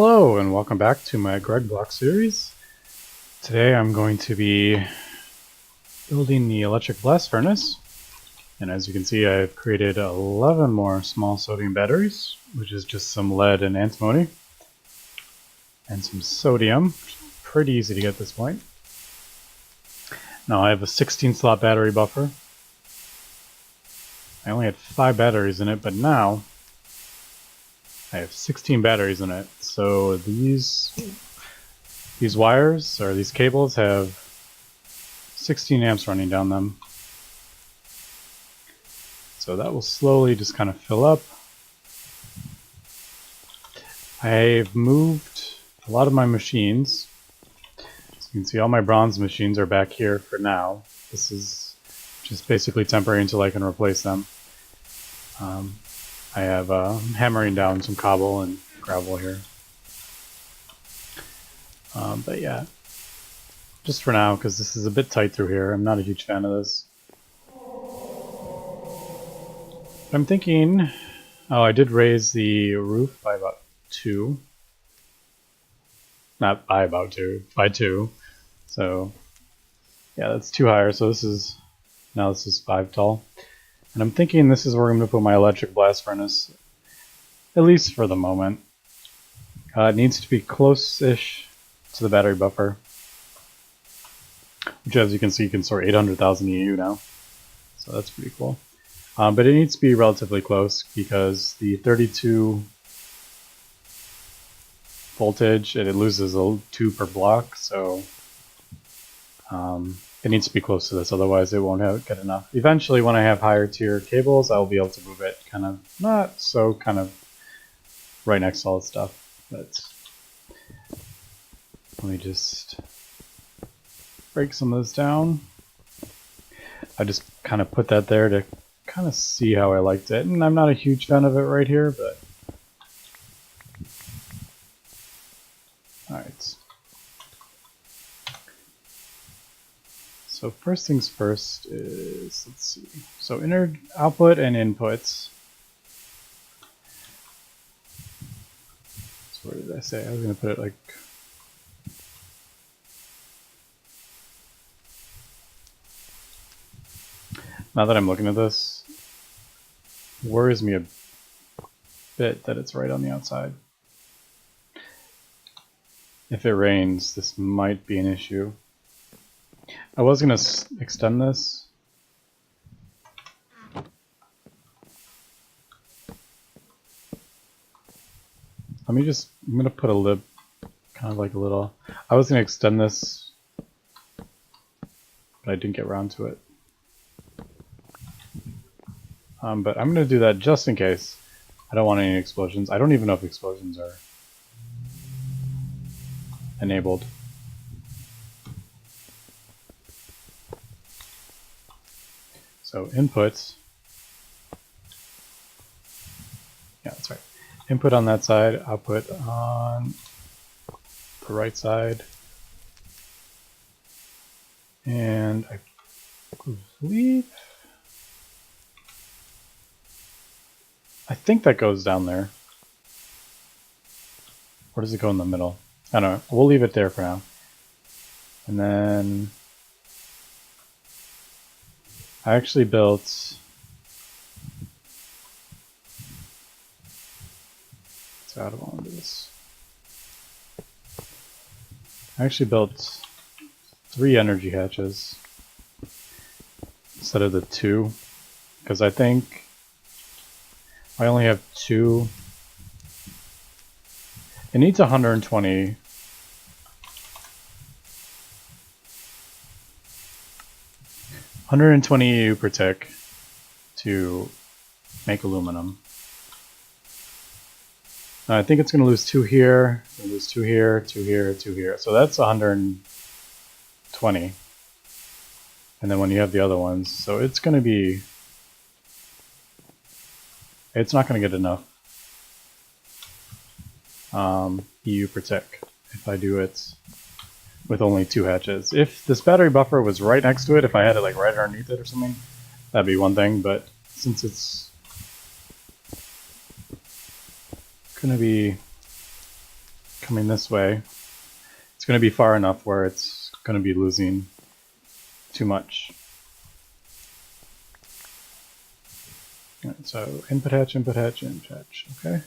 Hello and welcome back to my GregBlock series. Today I'm going to be building the electric blast furnace, and as you can see I've created 11 more small sodium batteries, which is just some lead and antimony and some sodium. Pretty easy to get at this point. Now I have a 16 slot battery buffer. I only had 5 batteries in it, but now I have 16 batteries in it. So these wires, or these cables, have 16 amps running down them. So that will slowly just kind of fill up. I've moved a lot of my machines. As you can see, all my bronze machines are back here for now. This is just basically temporary until I can replace them. I have hammering down some cobble and gravel here. But yeah, just for now, because this is a bit tight through here. I'm not a huge fan of this. But I'm thinking, oh, I did raise the roof by about 2. Not by about 2, by 2. So yeah, that's 2 higher. So this is 5 tall. And I'm thinking this is where I'm going to put my electric blast furnace, at least for the moment. It needs to be close-ish to the battery buffer, which, as you can see, can store 800,000 EU now. So that's pretty cool. But it needs to be relatively close because the 32 voltage, it loses a 2 per block, so it needs to be close to this, otherwise it won't get enough. Eventually, when I have higher tier cables, I'll be able to move it kind of right next to all the stuff. But let me just break some of this down. I just kind of put that there to kind of see how I liked it, and I'm not a huge fan of it right here, but alright. So first things first is, let's see, so output and inputs. So where did I say? I was going to put it like, now that I'm looking at this, it worries me a bit that it's right on the outside. If it rains, this might be an issue. I was going to extend this. I'm going to put a lip, kind of like a little, I was going to extend this, but I didn't get around to it. But I'm going to do that just in case. I don't want any explosions. I don't even know if explosions are enabled. So inputs, yeah, that's right. Input on that side, output on the right side. And I believe, I think that goes down there. Or does it go in the middle? I don't know. We'll leave it there for now. And then I actually built out of all of this. I actually built 3 energy hatches instead of the 2, because I think I only have 2. It needs 120. EU per tick to make aluminum. Now I think it's going to lose 2 here, lose 2 here, 2 here, 2 here. So that's 120. And then when you have the other ones, so it's going to be, it's not going to get enough EU per tick if I do it with only 2 hatches. If this battery buffer was right next to it, if I had it like right underneath it or something, that'd be one thing, but since it's gonna be coming this way, it's going to be far enough where it's going to be losing too much. Right, so input hatch, input hatch, input hatch. Okay.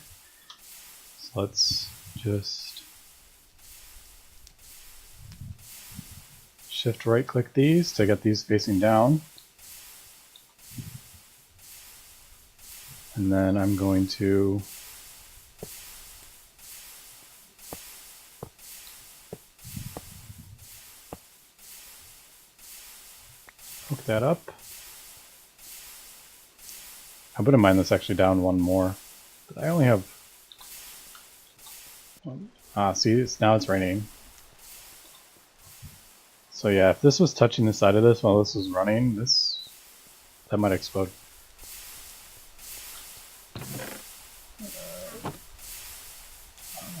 So let's just shift right click these to get these facing down. And then I'm going to hook that up. I wouldn't mind this actually down one more, but I only have, see, now it's raining. So yeah, if this was touching the side of this while this was running, that might explode.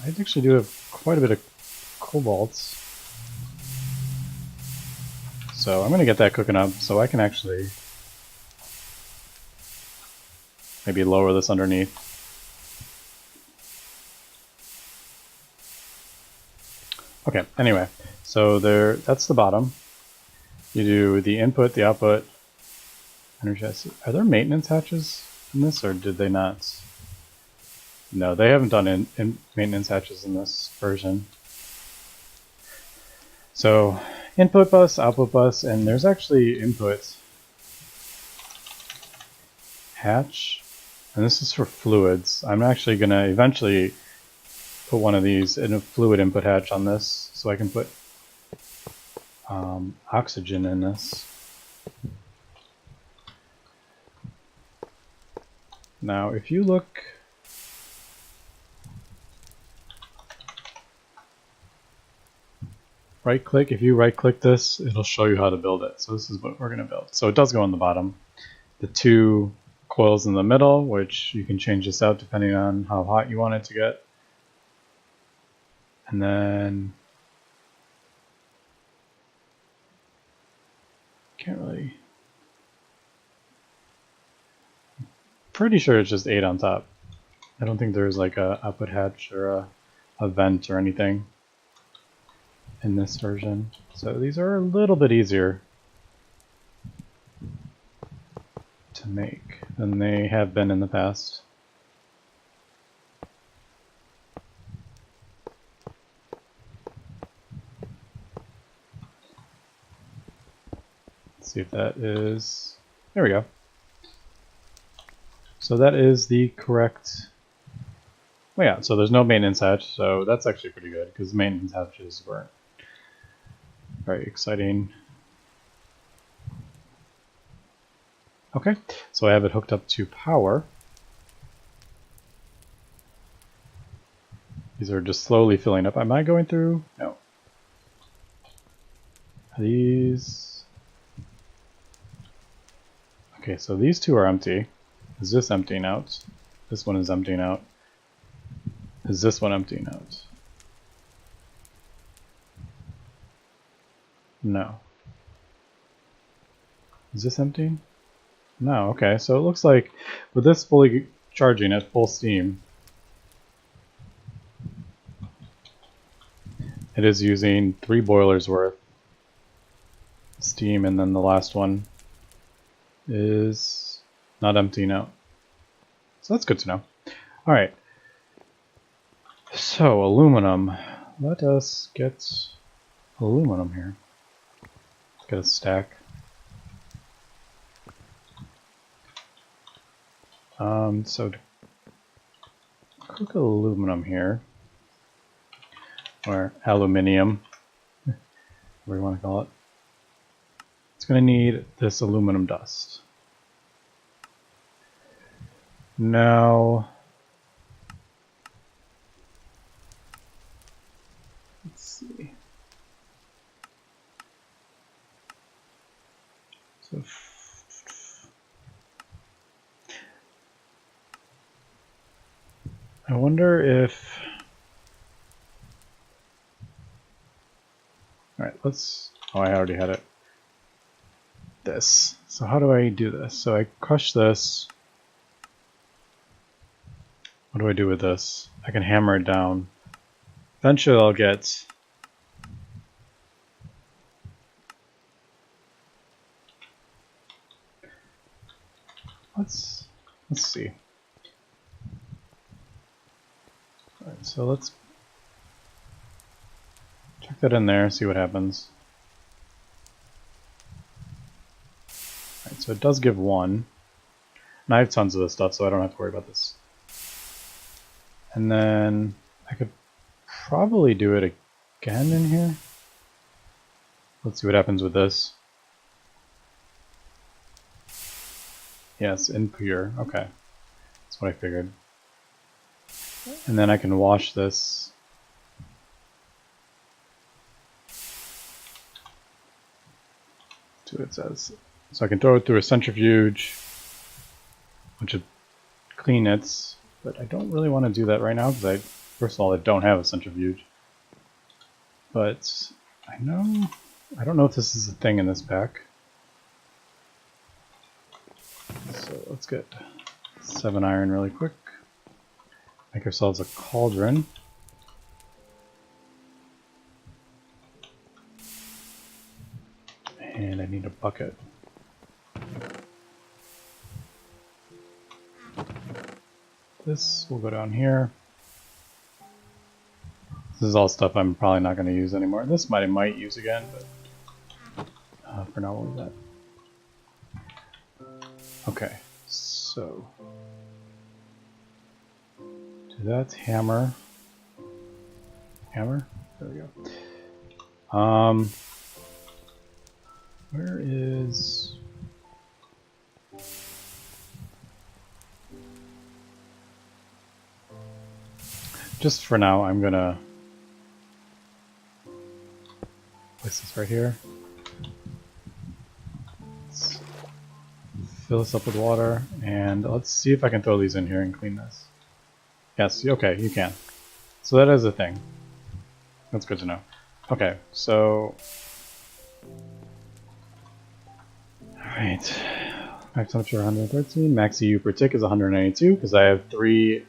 I actually do have quite a bit of cobalts. So I'm going to get that cooking up so I can actually maybe lower this underneath. Okay, anyway, so that's the bottom. You do the input, the output, energy. Are there maintenance hatches in this, or did they not? No, they haven't done in maintenance hatches in this version. So input bus, output bus, and there's actually input hatch, and this is for fluids. I'm actually going to eventually put one of these in a fluid input hatch on this so I can put oxygen in this. Now if you look, right click, if you right click this, it'll show you how to build it. So this is what we're going to build. So it does go on the bottom. The two coils in the middle, which you can change this out depending on how hot you want it to get. And then can't really, pretty sure it's just 8 on top. I don't think there's like a output hatch or a vent or anything in this version. So these are a little bit easier to make than they have been in the past. Let's see if that is, there we go. So that is the correct, well, yeah, so there's no maintenance hatch, so that's actually pretty good because maintenance hatches weren't very exciting. Okay, so I have it hooked up to power. These are just slowly filling up. Am I going through? No. These, okay, so these two are empty. Is this emptying out? This one is emptying out. Is this one emptying out? No. Is this emptying? No, okay, so it looks like with this fully charging at full steam, it is using 3 boilers worth steam, and then the last one is not emptying out. So that's good to know. Alright, so aluminum. Let us get aluminum here. Let's get a stack. So to cook aluminum here, or aluminium, whatever you want to call it, it's going to need this aluminum dust. Now, let's see. So I wonder if, alright, let's, oh, I already had it. This. So how do I do this? So I crush this. What do I do with this? I can hammer it down. Eventually I'll get let's see. Alright, so let's check that in there, see what happens. Alright, so it does give 1. And I have tons of this stuff, so I don't have to worry about this. And then I could probably do it again in here. Let's see what happens with this. Yes, impure. Okay. That's what I figured. And then I can wash this. See what it says. So I can throw it through a centrifuge, which would clean it, but I don't really want to do that right now because first of all, I don't have a centrifuge. But I don't know if this is a thing in this pack. So let's get 7 iron really quick. Make ourselves a cauldron. And I need a bucket. This will go down here. This is all stuff I'm probably not going to use anymore. This I might use again, but for now we'll leave that. Okay, so do that. Hammer. There we go. Where is? Just for now, I'm gonna place this right here. Let's fill this up with water, and let's see if I can throw these in here and clean this. Yes, okay, you can. So that is a thing. That's good to know. Okay, so alright. Max temperature 113, max EU per tick is 192 because I have 3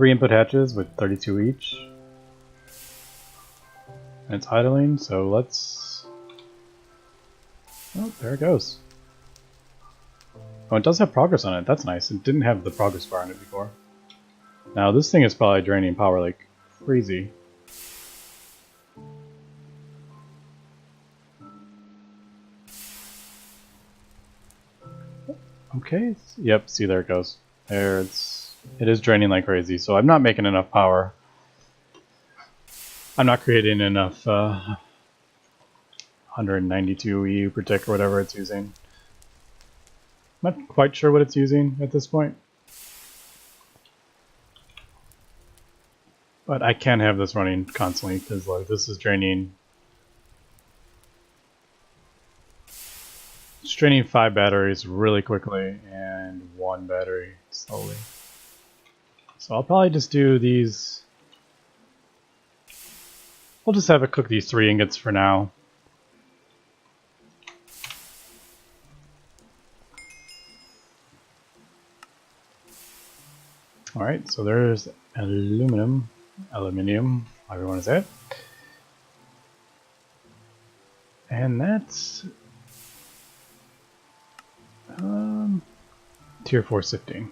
input hatches with 32 each. And it's idling, so let's... Oh, there it goes. Oh, it does have progress on it. That's nice. It didn't have the progress bar on it before. Now, this thing is probably draining power like crazy. Okay. Yep, see, there it goes. It is draining like crazy, so I'm not making enough power. I'm not creating enough 192 EU per tick or whatever it's using. I'm not quite sure what it's using at this point. But I can't have this running constantly because like this is draining. It's draining 5 batteries really quickly and 1 battery slowly. So I'll probably just do these. We'll just have it cook these 3 ingots for now. Alright, so there's aluminium, however you want to say it. And that's tier 4 sifting.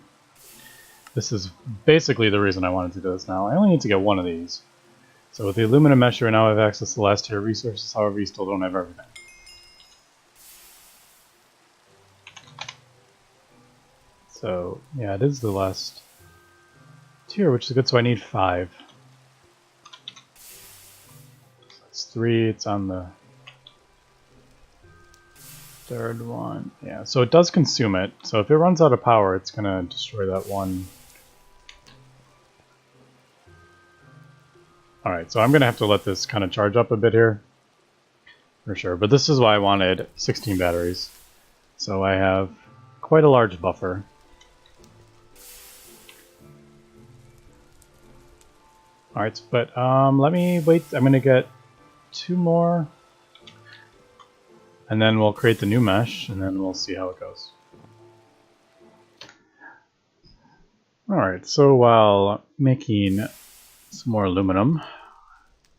This is basically the reason I wanted to do this now. I only need to get 1 of these. So with the aluminum mesher, now I have access to the last tier resources, however you still don't have everything. So yeah, it is the last tier, which is good, so I need 5. So that's 3, it's on the 3rd one. Yeah, so it does consume it, so if it runs out of power, it's gonna destroy that one. Alright, so I'm gonna have to let this kind of charge up a bit here, for sure, but this is why I wanted 16 batteries. So I have quite a large buffer. Alright, but let me wait. I'm going to get 2 more. And then we'll create the new mesh, and then we'll see how it goes. Alright, so while making some more aluminum,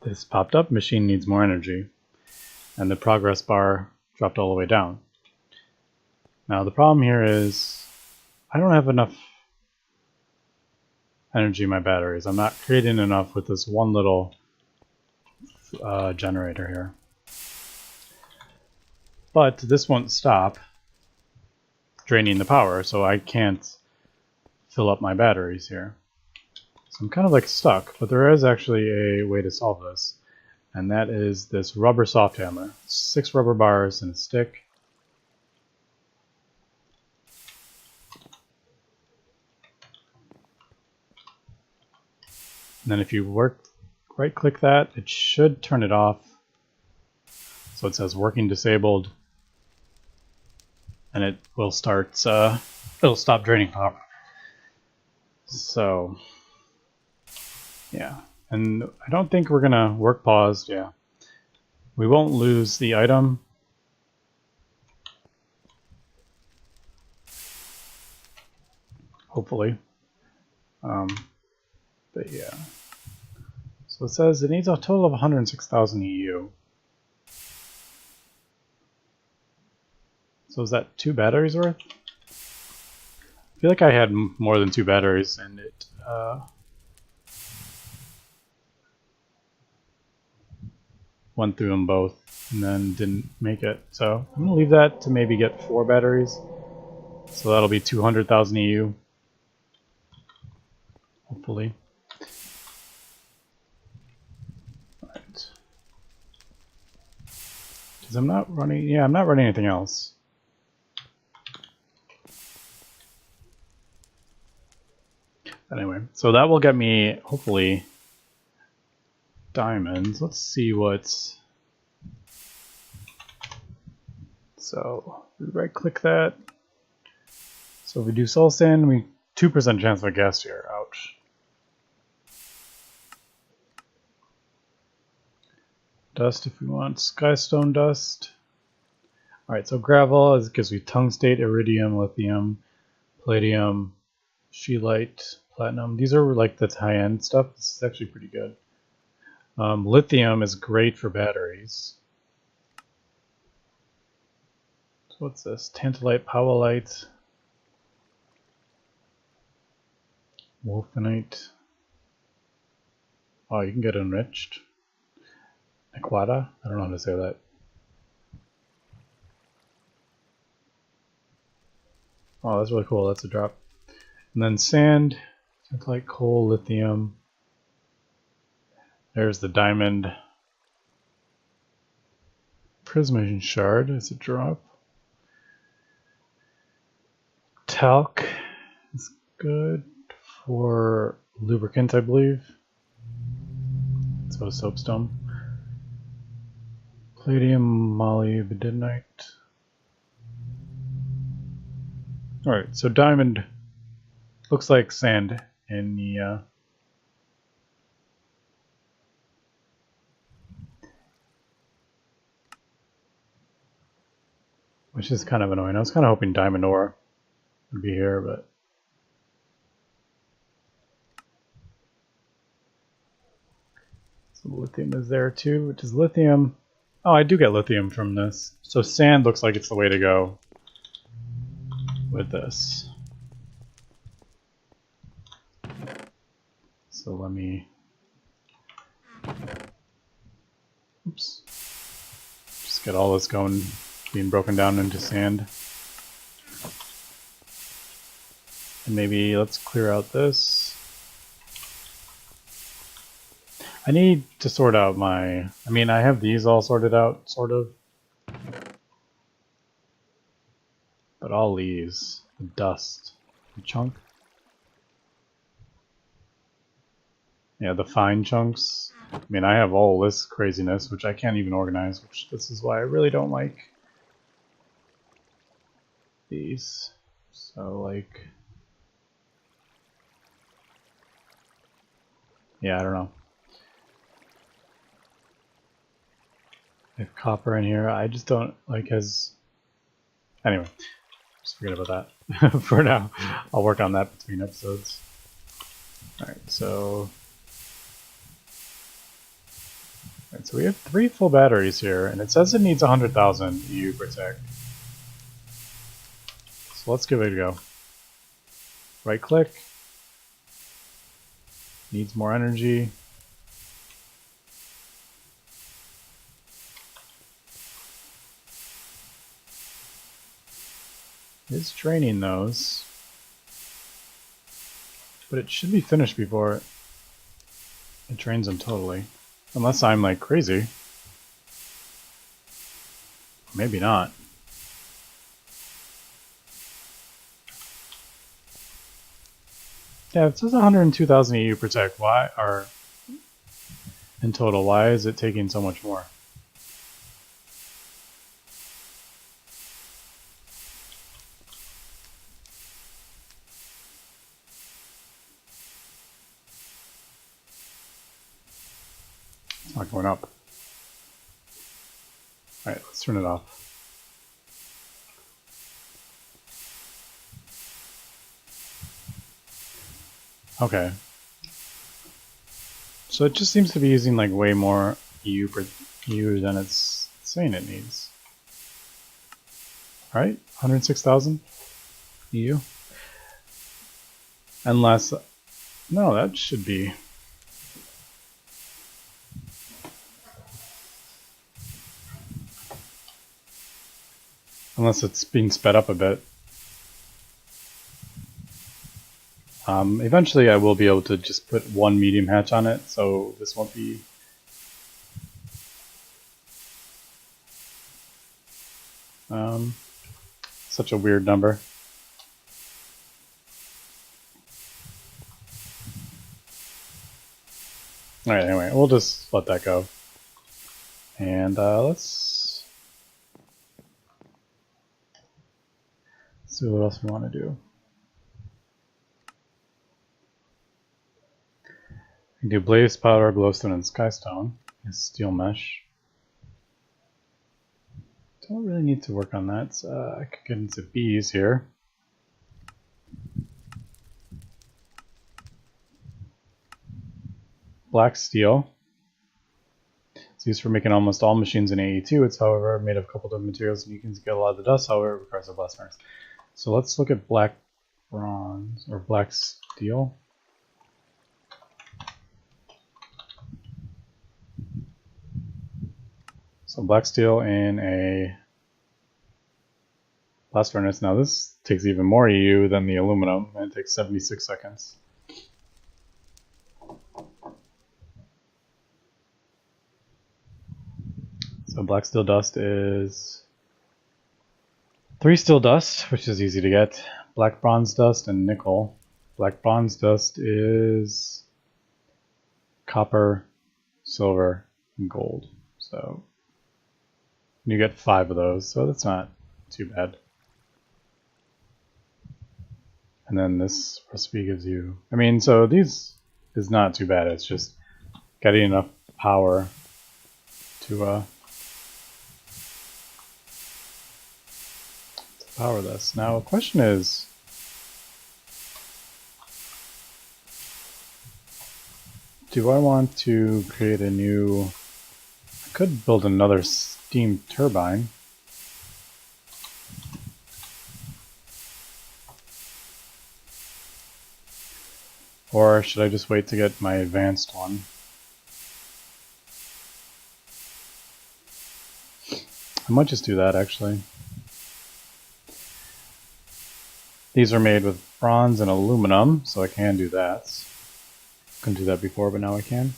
this popped up, machine needs more energy, and the progress bar dropped all the way down. Now the problem here is I don't have enough energy in my batteries. I'm not creating enough with this one little generator here. But this won't stop draining the power, so I can't fill up my batteries here. So I'm kind of like stuck, but there is actually a way to solve this, and that is this rubber soft hammer. 6 rubber bars and a stick. And then if you right click that, it should turn it off. So it says working disabled, and it will start, it'll stop draining power. So, yeah. And I don't think we're gonna work paused, yeah. We won't lose the item. Hopefully. But yeah. So it says it needs a total of 106,000 EU. So is that 2 batteries worth? I feel like I had more than 2 batteries and it went through them both and then didn't make it. So I'm gonna leave that to maybe get 4 batteries. So that'll be 200,000 EU. Hopefully. Alright. Because I'm not running, I'm not running anything else. Anyway, so that will get me, hopefully, diamonds. Let's see what's... So, right click that. So if we do soul sand, we 2% chance of a gas here. Ouch. Dust if we want. Skystone dust. Alright, so gravel gives me tungstate, iridium, lithium, palladium, scheelite, platinum. These are like the high-end stuff. This is actually pretty good. Lithium is great for batteries. So what's this? Tantalite, powellite, wolfenite. Oh, you can get enriched. Aquata? I don't know how to say that. Oh, that's really cool. That's a drop. And then sand, tantalite, coal, lithium. There's the diamond. Prism shard is a drop. Talc is good for lubricant, I believe. So soapstone. Palladium, molybdenite. Alright, so diamond looks like sand in the which is kind of annoying. I was kind of hoping diamond ore would be here, but so lithium is there too, which is lithium. Oh, I do get lithium from this. So sand looks like it's the way to go with this. So let me, oops, just get all this going, being broken down into sand. And maybe let's clear out this. I need to sort out my, I mean, I have these all sorted out, sort of. But all these, the dust, the chunk. Yeah, the fine chunks. I mean, I have all this craziness, which I can't even organize, which this is why I really don't like these. So, like, yeah, I don't know. I have copper in here. I just don't like as. Anyway, just forget about that for now. I'll work on that between episodes. Alright, so we have 3 full batteries here, and it says it needs 100,000 EU per tick. So let's give it a go. Right click. Needs more energy. It's draining those. But it should be finished before it drains them totally. Unless I'm like crazy. Maybe not. Yeah, it says 102,000 EU per tick. Why are in total? Why is it taking so much more? It's not going up. Alright, let's turn it off. Okay. So it just seems to be using like way more EU per EU than it's saying it needs. Alright, 106,000 EU. Unless, no, that should be. Unless it's being sped up a bit. Eventually I will be able to just put one medium hatch on it, so this won't be such a weird number. Alright, anyway, we'll just let that go. And let's see what else we want to do. We can do blaze powder, glowstone, and skystone. And steel mesh. Don't really need to work on that. So, I could get into bees here. Black steel. It's used for making almost all machines in AE2. It's, however, made of a couple different materials and you can get a lot of the dust, however, it requires a blast furnace. So let's look at black bronze, or black steel. So black steel in a blast furnace. Now this takes even more EU than the aluminum, and it takes 76 seconds. So black steel dust is 3 steel dust, which is easy to get. Black bronze dust and nickel. Black bronze dust is copper, silver, and gold. So you get 5 of those, so that's not too bad. And then this recipe gives you, I mean, so these is not too bad. It's just getting enough power to power this. Now the question is, do I want to create a new, I could build another steam turbine. Or should I just wait to get my advanced one? I might just do that actually. These are made with bronze and aluminum, so I can do that. Couldn't do that before, but now I can.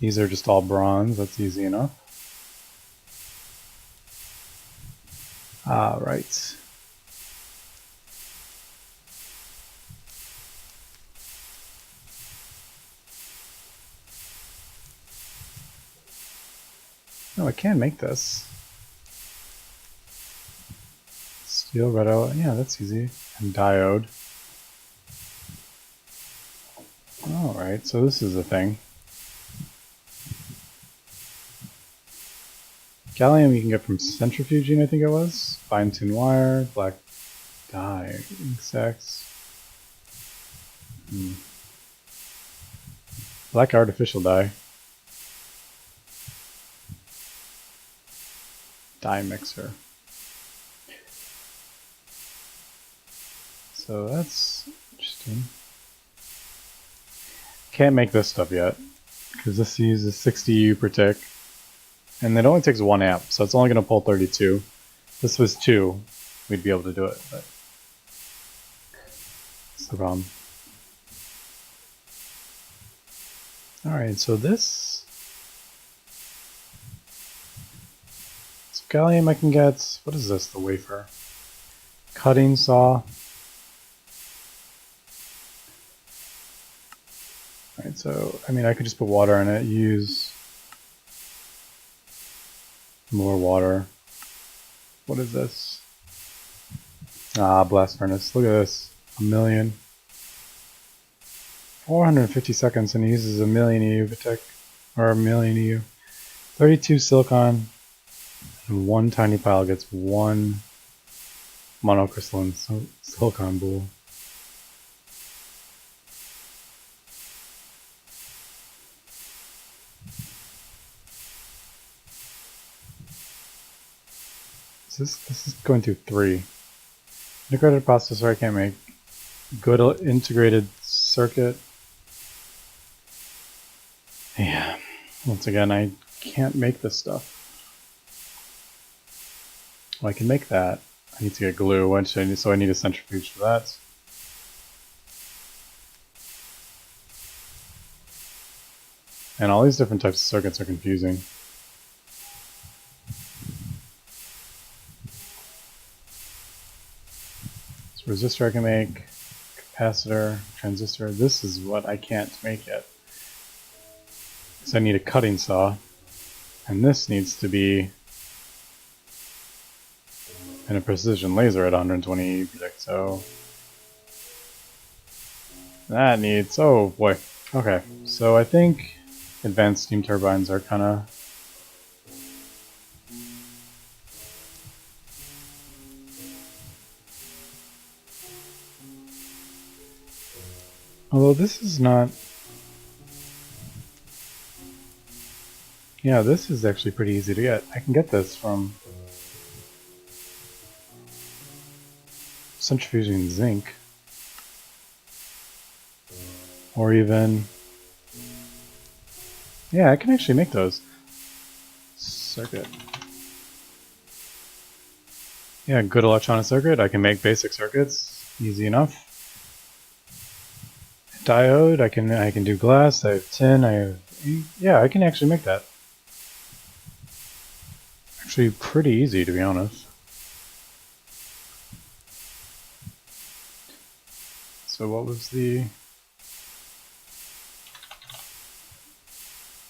These are just all bronze, that's easy enough. Right. No, I can make this. Steel, red, yeah, that's easy. And diode. Alright, so this is a thing. Gallium you can get from Centrifuge, I think it was. Fine tin wire, black dye, ink sacs. Black artificial dye. Dye mixer. So that's interesting. Can't make this stuff yet, because this uses 60 U per tick. And it only takes 1 amp, so it's only going to pull 32. If this was 2, we'd be able to do it, but that's the problem. Alright, so this gallium I can get, what is this, the wafer? Cutting saw. Alright, so, I mean, I could just put water in it, use more water. What is this? Ah, blast furnace. Look at this. 1,000,000. 450 seconds and it uses 1,000,000 EU per tick. Or 1,000,000 EU. 32 silicon. And one tiny pile gets one monocrystalline silicon boule. This is going through 3. Integrated processor I can't make. Good integrated circuit. Yeah. Once again, I can't make this stuff. Well, I can make that. I need to get glue, so I need a centrifuge for that. And all these different types of circuits are confusing. So resistor I can make, capacitor, transistor. This is what I can't make yet. Because I need a cutting saw. And this needs to be in a precision laser at 120 per tick, so that needs, oh boy. Okay, so I think advanced steam turbines are kind of although this is not, yeah, this is actually pretty easy to get. I can get this from centrifuging zinc, or even, yeah, I can actually make those. Circuit. Yeah, good electronic circuit. I can make basic circuits, easy enough. Diode, I can do glass. I have tin. I have, yeah, I can actually make that. Actually, pretty easy to be honest. So what was the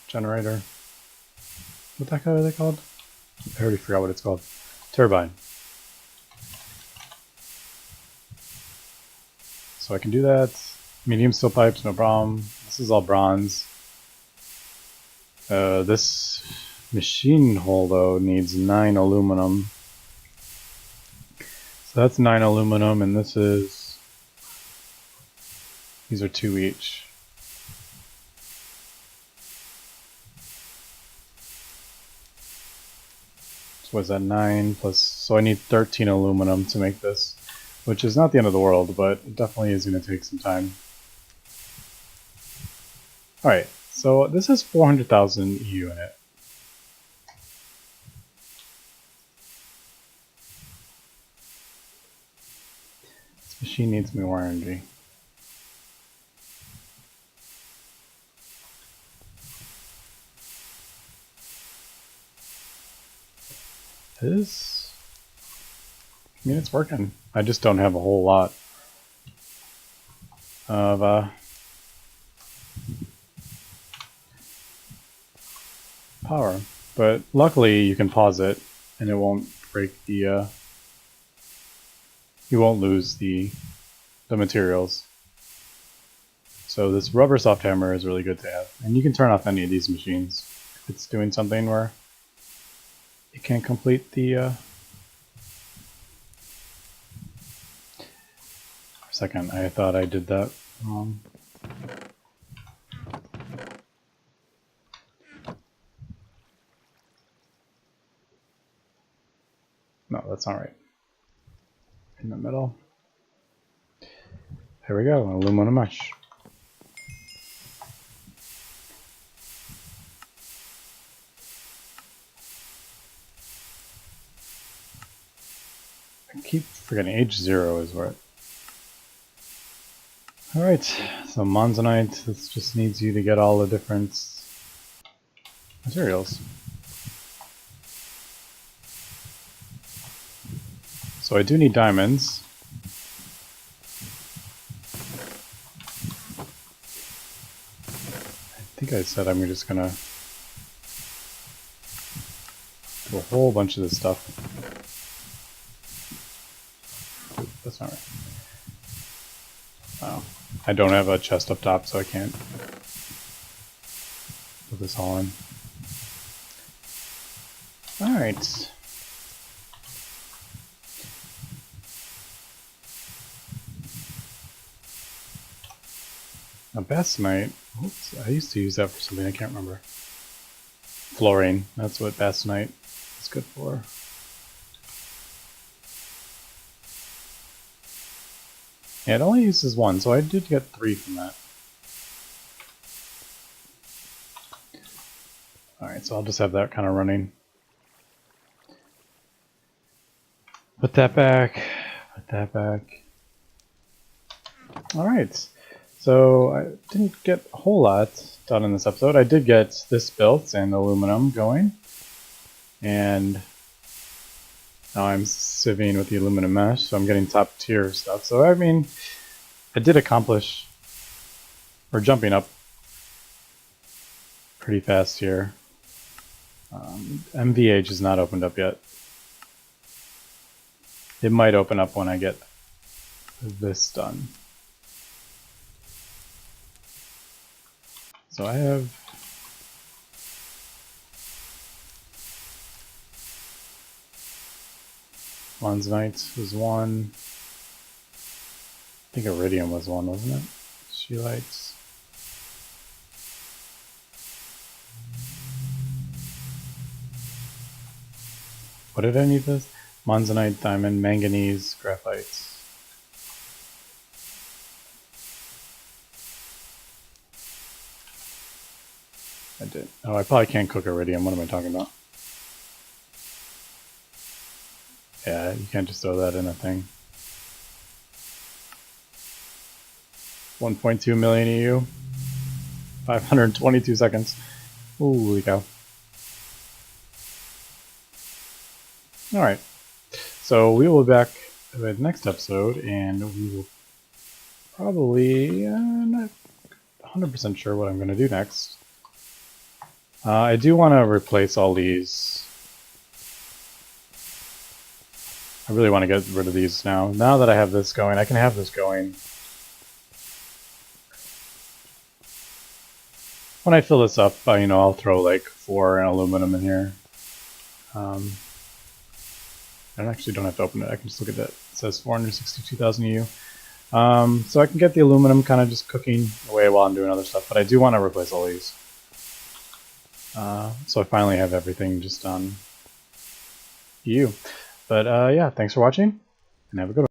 generator? What the heck are they called? I already forgot what it's called. Turbine. So I can do that. Medium steel pipes, no problem. This is all bronze. This machine hole though needs 9 aluminum. So that's 9 aluminum, and this is, these are 2 each. So what's that, 9 plus, so I need 13 aluminum to make this, which is not the end of the world, but it definitely is going to take some time. Alright, so this has 400,000 EU in it. This machine needs more energy. This, I mean, it's working. I just don't have a whole lot of power, but luckily you can pause it and it won't break the you won't lose the materials. So this rubber soft hammer is really good to have, and you can turn off any of these machines if it's doing something where you can't complete the... For a second, I thought I did that wrong. No, that's not right. In the middle. Here we go, aluminum mesh. I keep forgetting H0 is where it... Alright, so monzonite, this just needs you to get all the different materials. So I do need diamonds. I think I said I'm just gonna do a whole bunch of this stuff. Ooh, that's not right. Oh, I don't have a chest up top, so I can't put this all in. Alright. Now basanite, oops, I used to use that for something, I can't remember. Fluorine, that's what basanite is good for. Yeah, it only uses one, so I did get 3 from that. Alright, so I'll just have that kind of running. Put that back, put that back. Alright, so I didn't get a whole lot done in this episode. I did get this built and aluminum going. And now I'm sieving with the aluminum mesh, so I'm getting top tier stuff. So I mean, I did accomplish, we're jumping up pretty fast here. MVH is not opened up yet. It might open up when I get this done. So I have monzonite was 1. I think iridium was 1, wasn't it? Scheelites. What did I need this? Monzonite, diamond, manganese, graphite. I did. Oh, I probably can't cook iridium. What am I talking about? Yeah, you can't just throw that in a thing. 1.2 million EU. 522 seconds. Holy cow. Alright. So we will be back with the next episode, and we will probably... not 100% sure what I'm going to do next. I do want to replace all these. I really want to get rid of these now. Now that I have this going, I can have this going. When I fill this up, you know, I'll throw like 4 aluminum in here. I actually don't have to open it. I can just look at that. It says 462,000 EU. So I can get the aluminum kind of just cooking away while I'm doing other stuff. But I do want to replace all these. So I finally have everything just on EU. But yeah, thanks for watching, and have a good one.